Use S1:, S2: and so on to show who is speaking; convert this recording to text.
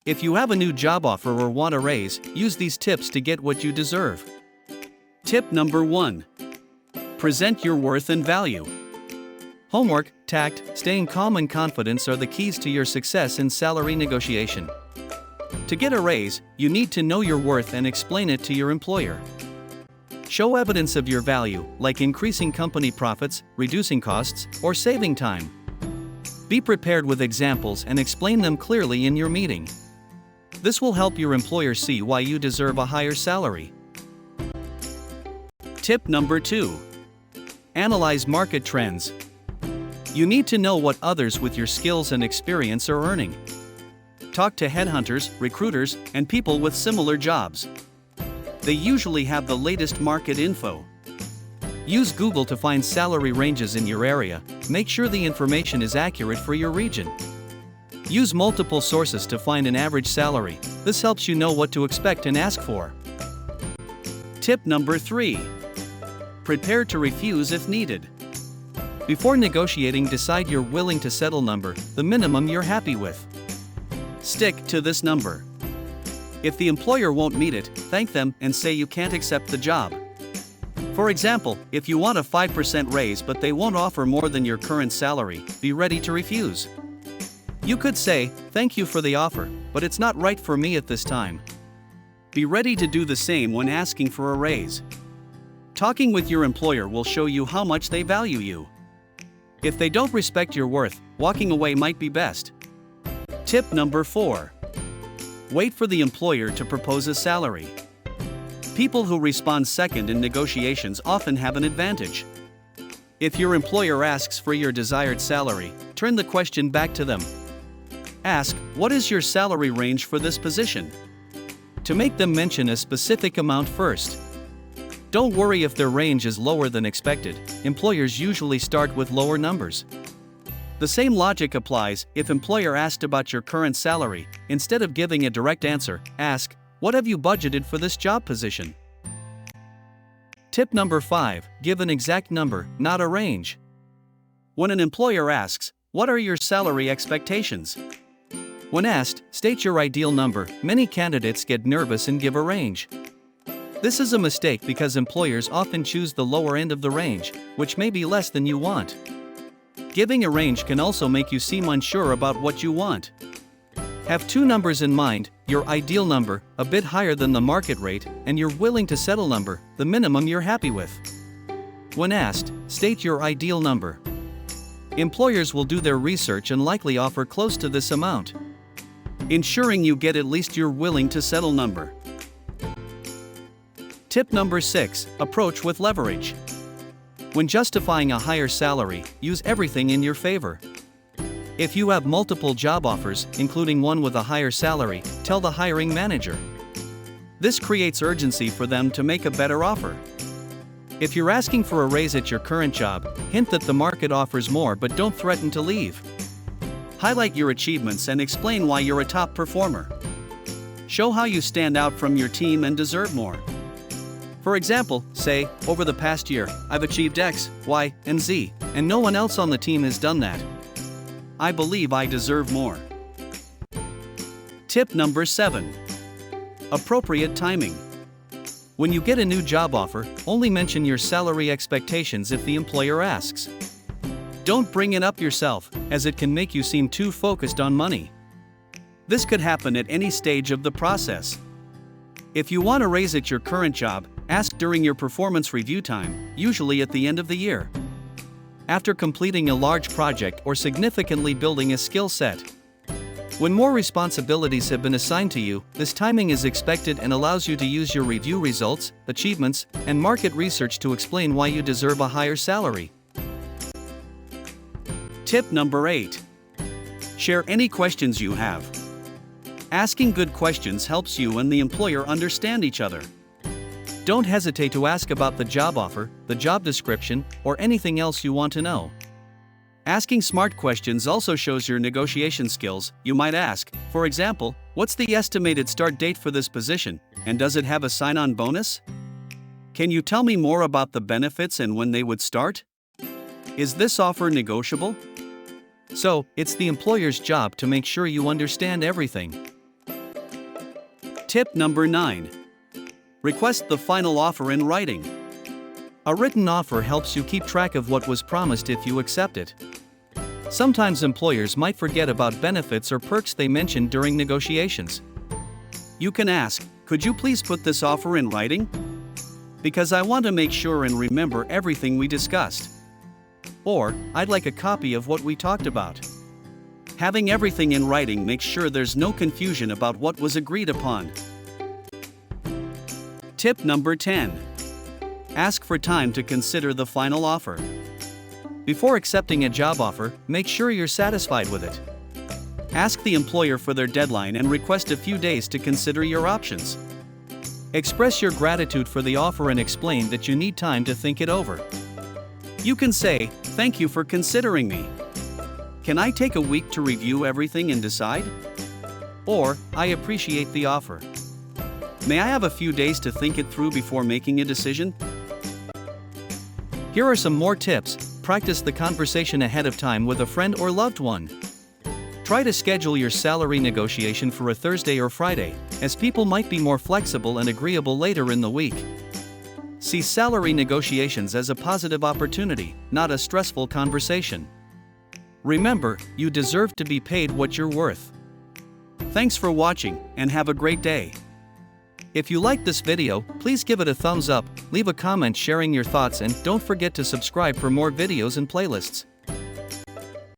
S1: If you have a new job offer or want a raise, use these tips to get what you deserve. Tip number 1. Present your worth and value. Homework, tact, staying calm and confidence are the keys to your success in salary negotiation. To get a raise, you need to know your worth and explain it to your employer. Show evidence of your value, like increasing company profits, reducing costs, or saving time. Be prepared with examples and explain them clearly in your meeting. This will help your employer see why you deserve a higher salary. Tip number 2. Analyze market trends. You need to know what others with your skills and experience are earning. Talk to headhunters, recruiters, and people with similar jobs. They usually have the latest market info. Use Google to find salary ranges in your area. Make sure the information is accurate for your region. Use multiple sources to find an average salary. This helps you know what to expect and ask for. Tip number 3. Prepare to refuse if needed. Before negotiating, decide you're willing to settle number, the minimum you're happy with. Stick to this number. If the employer won't meet it, thank them and say you can't accept the job. For example, if you want a 5% raise but they won't offer more than your current salary, be ready to refuse. You could say, "Thank you for the offer, but it's not right for me at this time." Be ready to do the same when asking for a raise. Talking with your employer will show you how much they value you. If they don't respect your worth, walking away might be best. Tip number 4. Wait for the employer to propose a salary. People who respond second in negotiations often have an advantage. If your employer asks for your desired salary, turn the question back to them. Ask, "What is your salary range for this position?" to make them mention a specific amount first. Don't worry if their range is lower than expected. Employers usually start with lower numbers. The same logic applies if employer asked about your current salary. Instead of giving a direct answer, ask, "What have you budgeted for this job position?" Tip number 5. Give an exact number, not a range. When an employer asks, "What are your salary expectations?" When asked, state your ideal number. Many candidates get nervous and give a range. This is a mistake because employers often choose the lower end of the range, which may be less than you want. Giving a range can also make you seem unsure about what you want. Have two numbers in mind: your ideal number, a bit higher than the market rate, and your willing to settle number, the minimum you're happy with. When asked, state your ideal number. Employers will do their research and likely offer close to this amount, ensuring you get at least your willing to settle number. Tip number 6. Approach with leverage. When justifying a higher salary, use everything in your favor. If you have multiple job offers, including one with a higher salary, tell the hiring manager. This creates urgency for them to make a better offer. If you're asking for a raise at your current job, hint that the market offers more but don't threaten to leave. Highlight your achievements and explain why you're a top performer. Show how you stand out from your team and deserve more. For example, say, "Over the past year, I've achieved X, Y, and Z, and no one else on the team has done that. I believe I deserve more." Tip number 7. Appropriate timing. When you get a new job offer, only mention your salary expectations if the employer asks. Don't bring it up yourself, as it can make you seem too focused on money. This could happen at any stage of the process. If you want a raise at your current job, ask during your performance review time, usually at the end of the year. After completing a large project or significantly building a skill set. When more responsibilities have been assigned to you, this timing is expected and allows you to use your review results, achievements, and market research to explain why you deserve a higher salary. Tip number 8. Share any questions you have. Asking good questions helps you and the employer understand each other. Don't hesitate to ask about the job offer, the job description, or anything else you want to know. Asking smart questions also shows your negotiation skills. You might ask, for example, "What's the estimated start date for this position, and does it have a sign-on bonus? Can you tell me more about the benefits and when they would start? Is this offer negotiable?" So, it's the employer's job to make sure you understand everything. Tip number 9. Request the final offer in writing. A written offer helps you keep track of what was promised if you accept it. Sometimes employers might forget about benefits or perks they mentioned during negotiations. You can ask, "Could you please put this offer in writing? Because I want to make sure and remember everything we discussed." Or, "I'd like a copy of what we talked about." Having everything in writing makes sure there's no confusion about what was agreed upon. Tip number 10. Ask for time to consider the final offer. Before accepting a job offer, make sure you're satisfied with it. Ask the employer for their deadline and request a few days to consider your options. Express your gratitude for the offer and explain that you need time to think it over. You can say, "Thank you for considering me. Can I take a week to review everything and decide?" Or, "I appreciate the offer. May I have a few days to think it through before making a decision?" Here are some more tips. Practice the conversation ahead of time with a friend or loved one. Try to schedule your salary negotiation for a Thursday or Friday, as people might be more flexible and agreeable later in the week. See salary negotiations as a positive opportunity, not a stressful conversation. Remember, you deserve to be paid what you're worth. Thanks for watching, and have a great day. If you liked this video, please give it a thumbs up, leave a comment sharing your thoughts, and don't forget to subscribe for more videos and playlists.